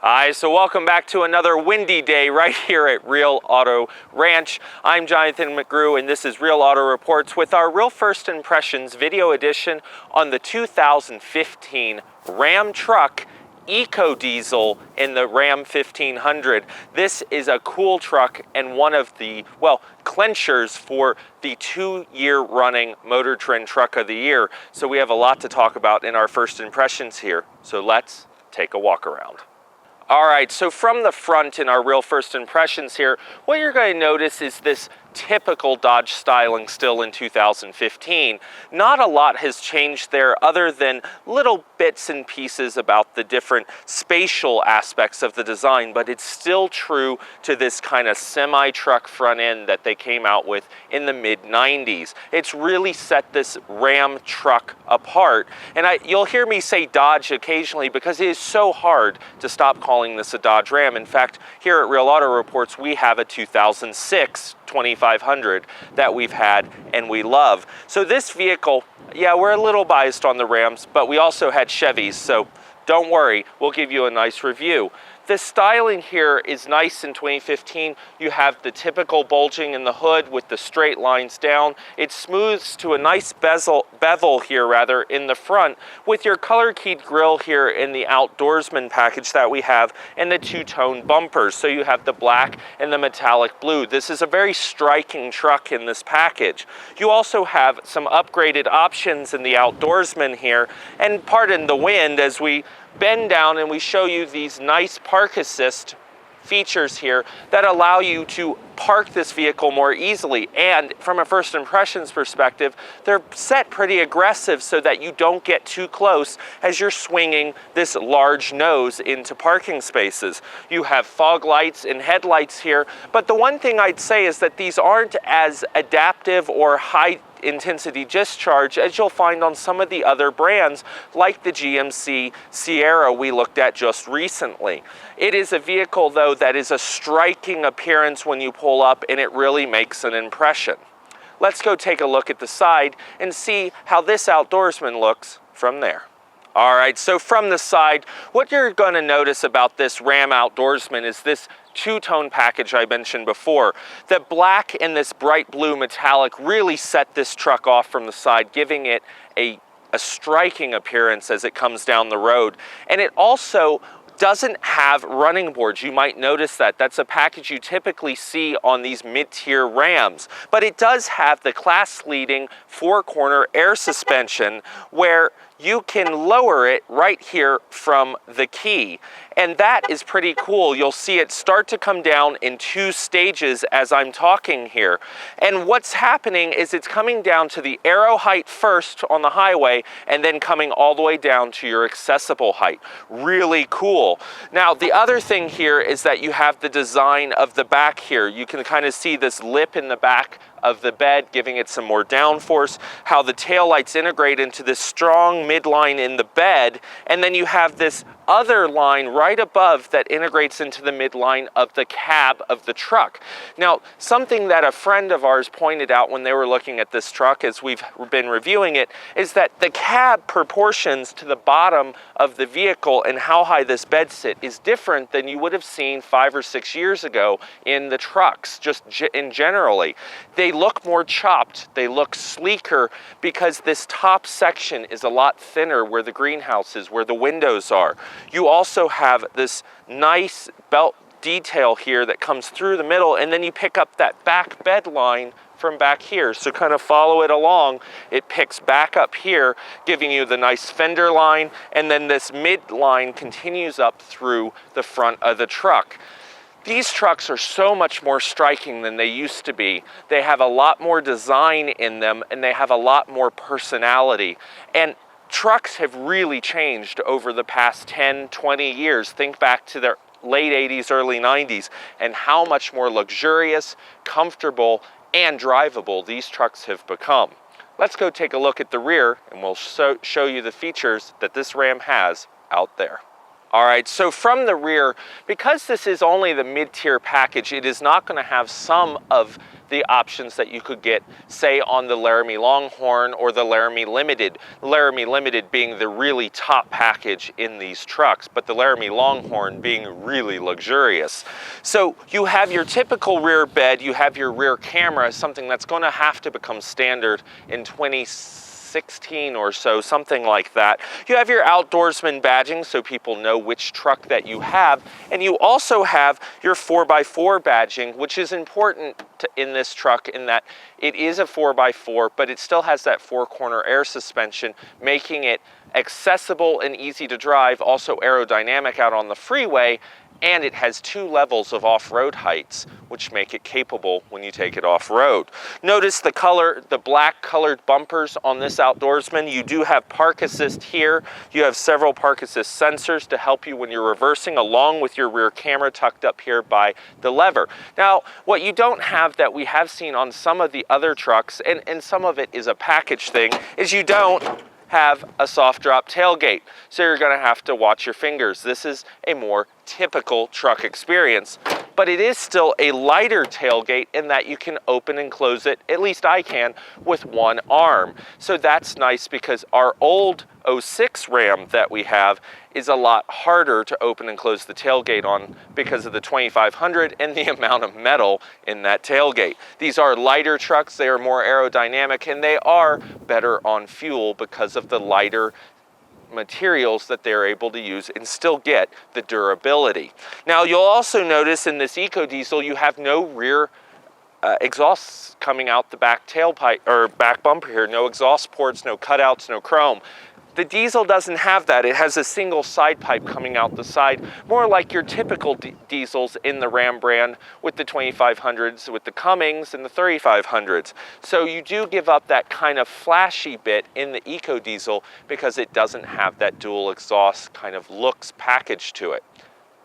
Hi, so welcome back to another windy day right here at Real Auto Ranch. I'm Jonathan McGrew and this is Real Auto Reports with our Real First Impressions video edition on the 2015 Ram truck EcoDiesel in the Ram 1500. This is a cool truck and one of the, well, clinchers for the 2-year running Motor Trend Truck of the Year. So we have a lot to talk about in our first impressions here. So let's take a walk around. All right, so from the front in our Real First Impressions here, what you're going to notice is this typical Dodge styling still in 2015. Not a lot has changed there other than little bits and pieces about the different spatial aspects of the design, but it's still true to this kind of semi-truck front end that they came out with in the mid-90s. It's really set this Ram truck apart, and you'll hear me say Dodge occasionally because it is so hard to stop calling this a Dodge Ram. In fact, here at Real Auto Reports, we have a 2006 2500 that we've had and we love. So this vehicle, yeah, we're a little biased on the Rams, but we also had Chevys, so don't worry, we'll give you a nice review. The styling here is nice in 2015. You have the typical bulging in the hood with the straight lines down. It smooths to a nice bevel here rather in the front with your color keyed grille here in the Outdoorsman package that we have and the two-tone bumpers. So you have the black and the metallic blue. This is a very striking truck in this package. You also have some upgraded options in the Outdoorsman here, and pardon the wind as we bend down and we show you these nice park assist features here that allow you to park this vehicle more easily. And from a first impressions perspective, they're set pretty aggressive so that you don't get too close as you're swinging this large nose into parking spaces. You have fog lights and headlights here, but the one thing I'd say is that these aren't as adaptive or high intensity discharge as you'll find on some of the other brands like the GMC Sierra we looked at just recently. It is a vehicle though that is a striking appearance when you pull up, and it really makes an impression. Let's go take a look at the side and see how this Outdoorsman looks from there. All right, so from the side, what you're going to notice about this Ram Outdoorsman is this two-tone package I mentioned before. The black and this bright blue metallic really set this truck off from the side, giving it a striking appearance as it comes down the road. And it also doesn't have running boards. You might notice that. That's a package you typically see on these mid-tier Rams. But it does have the class-leading four-corner air suspension where you can lower it right here from the key. And that is pretty cool. You'll see it start to come down in 2 stages as I'm talking here. And what's happening is it's coming down to the Aero height first on the highway and then coming all the way down to your accessible height. Really cool. Now, the other thing here is that you have the design of the back here. You can kind of see this lip in the back of the bed, giving it some more downforce, how the taillights integrate into this strong midline in the bed, and then you have this other line right above that integrates into the midline of the cab of the truck. Now, something that a friend of ours pointed out when they were looking at this truck as we've been reviewing it is that the cab proportions to the bottom of the vehicle and how high this bed sit is different than you would have seen 5 or 6 years ago in the trucks, just in generally. They look more chopped, they look sleeker because this top section is a lot thinner where the greenhouse is, where the windows are. You also have this nice belt detail here that comes through the middle, and then you pick up that back bed line from back here. So kind of follow it along. It picks back up here, giving you the nice fender line, and then this midline continues up through the front of the truck. These trucks are so much more striking than they used to be. They have a lot more design in them, and they have a lot more personality. And trucks have really changed over the past 10, 20 years. Think back to the late 80s, early 90s, and how much more luxurious, comfortable, and drivable these trucks have become. Let's go take a look at the rear, and we'll show you the features that this Ram has out there. All right, so from the rear, because this is only the mid-tier package, it is not going to have some of the options that you could get, say, on the Laramie Longhorn or the Laramie Limited. Laramie Limited being the really top package in these trucks, but the Laramie Longhorn being really luxurious. So you have your typical rear bed, you have your rear camera, something that's going to have to become standard in 2016 or so, something like that. You have your Outdoorsman badging so people know which truck that you have, and you also have your 4x4 badging, which is important in this truck in that it is a 4x4, but it still has that four-corner air suspension, making it accessible and easy to drive, also aerodynamic out on the freeway, and it has 2 levels of off-road heights, which make it capable when you take it off-road. Notice the color, the black colored bumpers on this Outdoorsman. You do have park assist here. You have several park assist sensors to help you when you're reversing, along with your rear camera tucked up here by the lever. Now, what you don't have that we have seen on some of the other trucks, and some of it is a package thing, is you don't have a soft drop tailgate. So you're going to have to watch your fingers. This is a more typical truck experience, but it is still a lighter tailgate in that you can open and close it, at least I can, with one arm. So that's nice because our old 06 Ram that we have is a lot harder to open and close the tailgate on because of the 2500 and the amount of metal in that tailgate. These are lighter trucks, they are more aerodynamic, and they are better on fuel because of the lighter materials that they're able to use and still get the durability. Now you'll also notice in this EcoDiesel you have no rear exhausts coming out the back tailpipe or back bumper here. No exhaust ports, no cutouts, no chrome. The diesel doesn't have that. It has a single side pipe coming out the side, more like your typical diesels in the Ram brand with the 2500s, with the Cummins and the 3500s. So you do give up that kind of flashy bit in the EcoDiesel because it doesn't have that dual exhaust kind of looks package to it.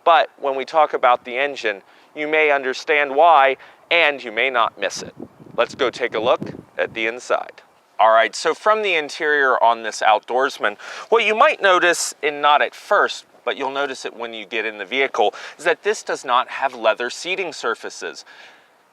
But when we talk about the engine, you may understand why, and you may not miss it. Let's go take a look at the inside. All right, so from the interior on this Outdoorsman, what you might notice, and not at first, but you'll notice it when you get in the vehicle, is that this does not have leather seating surfaces.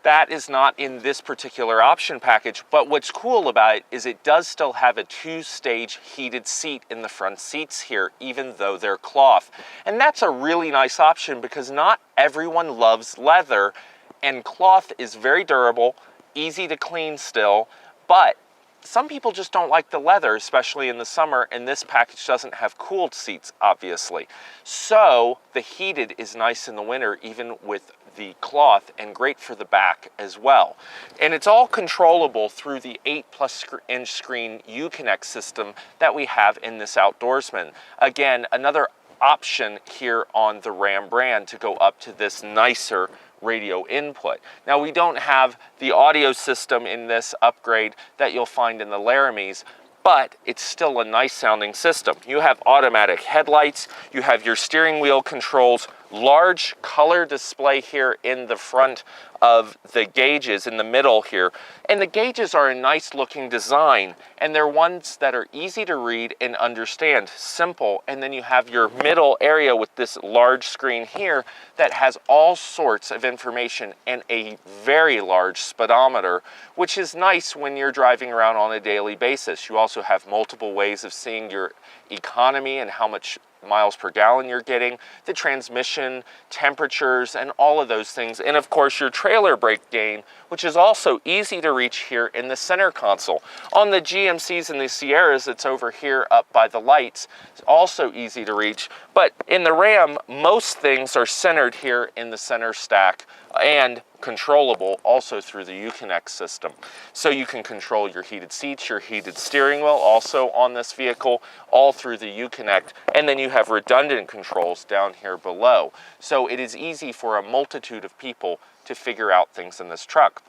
That is not in this particular option package, but what's cool about it is it does still have a 2-stage heated seat in the front seats here, even though they're cloth. And that's a really nice option because not everyone loves leather, and cloth is very durable, easy to clean still, but some people just don't like the leather, especially in the summer, and this package doesn't have cooled seats, obviously. So the heated is nice in the winter, even with the cloth, and great for the back as well. And it's all controllable through the 8+ inch screen Uconnect system that we have in this Outdoorsman. Again, another option here on the Ram brand to go up to this nicer radio input. Now we don't have the audio system in this upgrade that you'll find in the Laramies, but it's still a nice sounding system. You have automatic headlights, you have your steering wheel controls, large color display here in the front of the gauges in the middle here. And the gauges are a nice looking design, and they're ones that are easy to read and understand, simple. And then you have your middle area with this large screen here that has all sorts of information and a very large speedometer, which is nice when you're driving around on a daily basis. You also have multiple ways of seeing your economy and how much miles per gallon you're getting, the transmission, temperatures, and all of those things. And of course your trailer brake gain, which is also easy to reach here in the center console. On the GMCs and the Sierras, it's over here up by the lights. It's also easy to reach. But in the Ram, most things are centered here in the center stack and controllable also through the Uconnect system. So you can control your heated seats, your heated steering wheel also on this vehicle, all through the Uconnect. And then you have redundant controls down here below. So it is easy for a multitude of people to figure out things in this truck.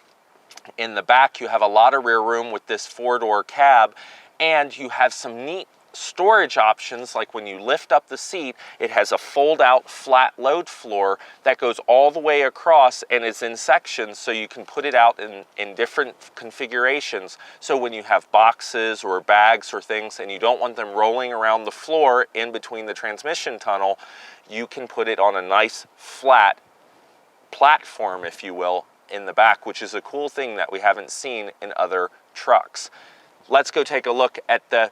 In the back, you have a lot of rear room with this 4-door cab, and you have some neat storage options, like when you lift up the seat, it has a fold-out flat load floor that goes all the way across and is in sections, so you can put it out in different configurations. So when you have boxes or bags or things and you don't want them rolling around the floor in between the transmission tunnel, you can put it on a nice flat platform, if you will, in the back, which is a cool thing that we haven't seen in other trucks. Let's go take a look at the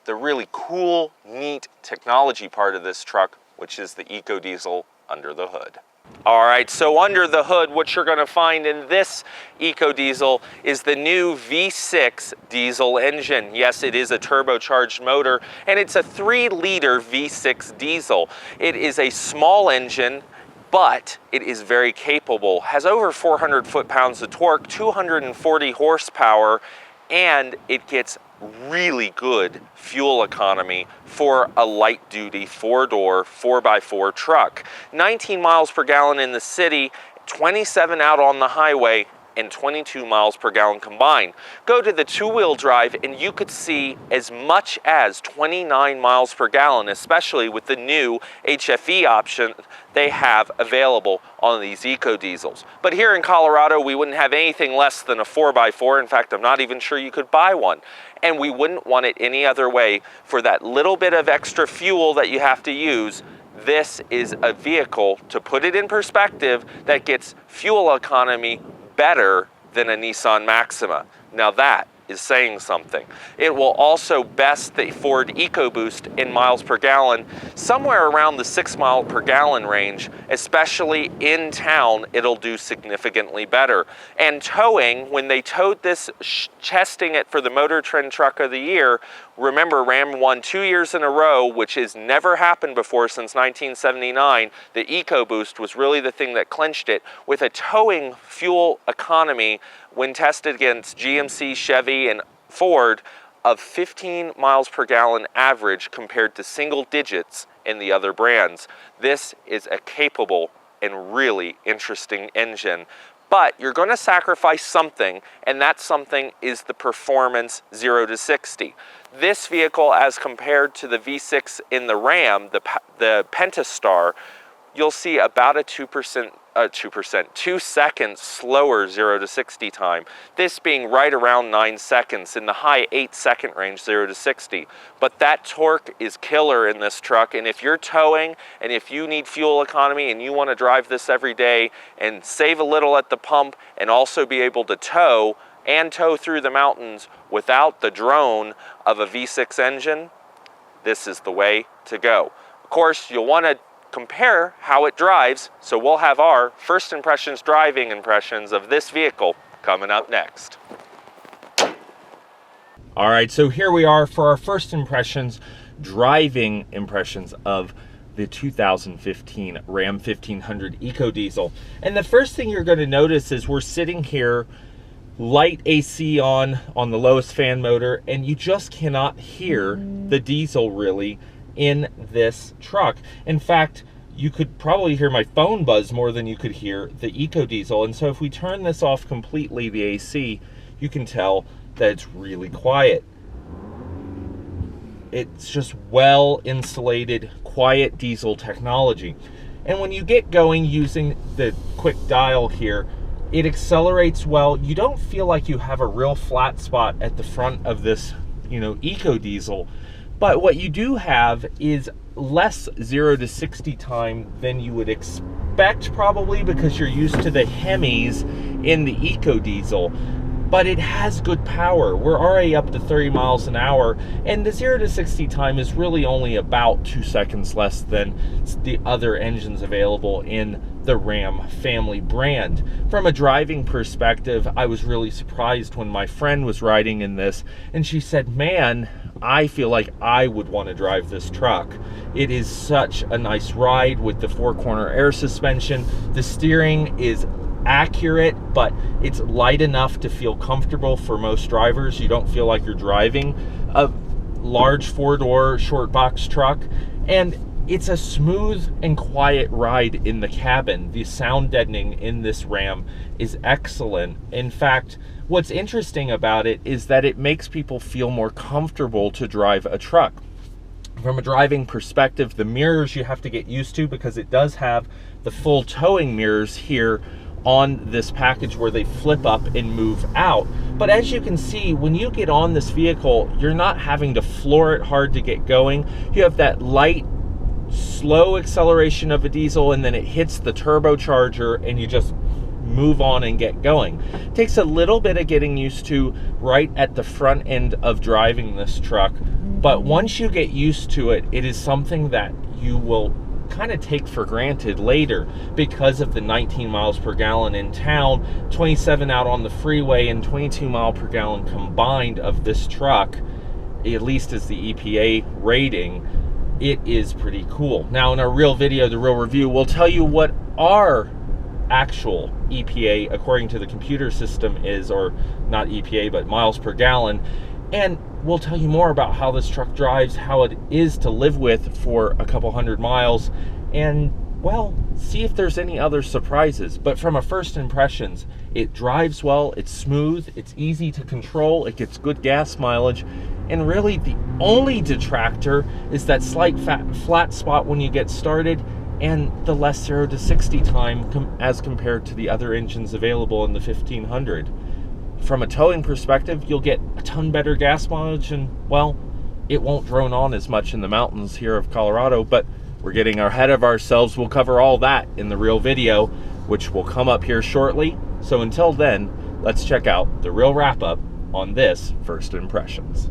really cool, neat technology part of this truck, which is the EcoDiesel under the hood. All right, so under the hood, what you're gonna find in this EcoDiesel is the new V6 diesel engine. Yes, it is a turbocharged motor, and it's a 3-liter V6 diesel. It is a small engine, but it is very capable, has over 400 foot-pounds of torque, 240 horsepower, and it gets really good fuel economy for a light-duty 4-door, 4x4 truck. 19 miles per gallon in the city, 27 out on the highway, and 22 miles per gallon combined. Go to the 2-wheel drive and you could see as much as 29 miles per gallon, especially with the new HFE option they have available on these EcoDiesels. But here in Colorado, we wouldn't have anything less than a 4x4. In fact, I'm not even sure you could buy one. And we wouldn't want it any other way. For that little bit of extra fuel that you have to use, this is a vehicle, to put it in perspective, that gets fuel economy better than a Nissan Maxima. Now that is saying something. It will also best the Ford EcoBoost in miles per gallon, somewhere around the 6 mile per gallon range, especially in town. It'll do significantly better. And towing, when they towed this, testing it for the Motor Trend Truck of the Year, remember, Ram won 2 years in a row, which has never happened before since 1979. The EcoBoost was really the thing that clinched it, with a towing fuel economy when tested against GMC, Chevy, and Ford of 15 miles per gallon average compared to single digits in the other brands. This is a capable and really interesting engine. But you're going to sacrifice something, and that something is the performance 0 to 60. This vehicle, as compared to the V6 in the Ram, the Pentastar, you'll see about a 2 seconds slower 0 to 60 time. This being right around 9 seconds, in the high 8-second range 0 to 60. But that torque is killer in this truck, and if you're towing and if you need fuel economy and you want to drive this every day and save a little at the pump and also be able to tow through the mountains without the drone of a V6 engine, this is the way to go. Of course, you'll want to compare how it drives, so we'll have our first impressions, driving impressions of this vehicle coming up next. All right, so here we are for our first impressions, driving impressions of the 2015 Ram 1500 EcoDiesel. And the first thing you're going to notice is we're sitting here, light AC on the lowest fan motor, and you just cannot hear the diesel really in this truck. In fact, you could probably hear my phone buzz more than you could hear the EcoDiesel. And so if we turn this off completely, the AC, you can tell that it's really quiet. It's just well insulated, quiet diesel technology. And when you get going using the quick dial here, it accelerates well. You don't feel like you have a real flat spot at the front of this, EcoDiesel. But what you do have is less 0 to 60 time than you would expect, probably because you're used to the Hemis in the EcoDiesel. But it has good power. We're already up to 30 miles an hour, and the 0 to 60 time is really only about 2 seconds less than the other engines available in the Ram family brand. From a driving perspective, I was really surprised when my friend was riding in this, and she said, man, I feel like I would want to drive this truck. It is such a nice ride with the 4-corner air suspension. The steering is accurate, but it's light enough to feel comfortable for most drivers. You don't feel like you're driving a large 4-door short box truck, and It's a smooth and quiet ride in the cabin. The sound deadening in this Ram is excellent. In fact, what's interesting about it is that it makes people feel more comfortable to drive a truck. From a driving perspective, the mirrors you have to get used to, because it does have the full towing mirrors here on this package where they flip up and move out. But as you can see, when you get on this vehicle, you're not having to floor it hard to get going. You have that light, slow acceleration of a diesel, and then it hits the turbocharger and you just move on and get going. It takes a little bit of getting used to right at the front end of driving this truck, but once you get used to it, it is something that you will kind of take for granted later because of the 19 miles per gallon in town, 27 out on the freeway, and 22 mile per gallon combined of this truck, at least as the EPA rating. It is pretty cool. Now in our real video, the real review, we'll tell you what our actual EPA according to the computer system is, or not EPA, but miles per gallon. And we'll tell you more about how this truck drives, how it is to live with for a couple hundred miles, and, well, see if there's any other surprises. But from a first impressions, it drives well, it's smooth, it's easy to control, it gets good gas mileage, and really the only detractor is that slight flat spot when you get started, and the less 0 to 60 time as compared to the other engines available in the 1500. From a towing perspective, you'll get a ton better gas mileage, and, well, it won't drone on as much in the mountains here of Colorado, but we're getting ahead of ourselves. We'll cover all that in the real video, which will come up here shortly. So until then, let's check out the real wrap-up on this First Impressions.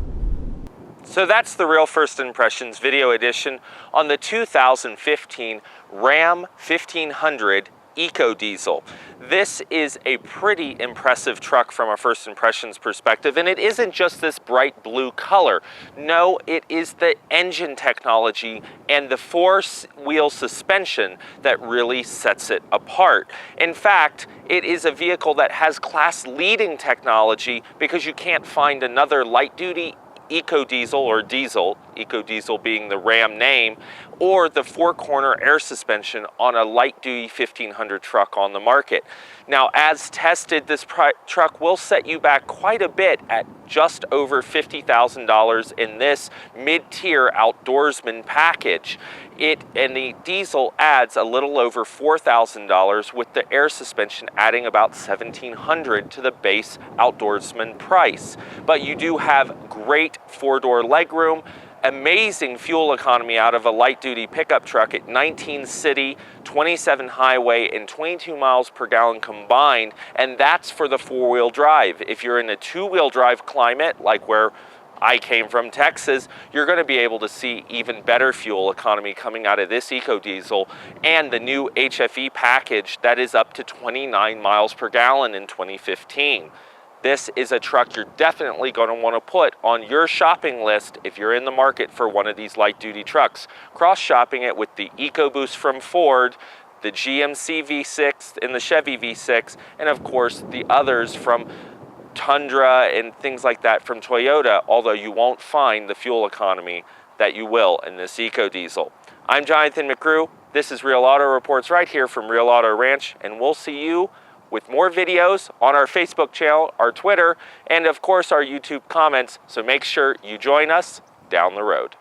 So that's the real First Impressions video edition on the 2015 Ram 1500 EcoDiesel. This is a pretty impressive truck from a First Impressions perspective, and it isn't just this bright blue color. No, it is the engine technology and the four-wheel suspension that really sets it apart. In fact, it is a vehicle that has class-leading technology because you can't find another light-duty EcoDiesel or diesel, EcoDiesel being the Ram name, or the four-corner air suspension on a light-duty 1500 truck on the market. Now, as tested, this truck will set you back quite a bit at just over $50,000 in this mid-tier Outdoorsman package. And the diesel adds a little over $4,000, with the air suspension adding about $1,700 to the base Outdoorsman price. But you do have great four-door legroom, amazing fuel economy out of a light-duty pickup truck at 19 city, 27 highway, and 22 miles per gallon combined, and that's for the four-wheel drive. If you're in a two-wheel drive climate, like where I came from, Texas, you're going to be able to see even better fuel economy coming out of this EcoDiesel and the new HFE package that is up to 29 miles per gallon in 2015. This is a truck you're definitely going to want to put on your shopping list if you're in the market for one of these light-duty trucks. Cross-shopping it with the EcoBoost from Ford, the GMC V6 and the Chevy V6, and of course the others from Tundra and things like that from Toyota, although you won't find the fuel economy that you will in this EcoDiesel. I'm Jonathan McGrew. This is Real Auto Reports right here from Real Auto Ranch, and we'll see you with more videos on our Facebook channel, our Twitter, and of course our YouTube comments, so make sure you join us down the road.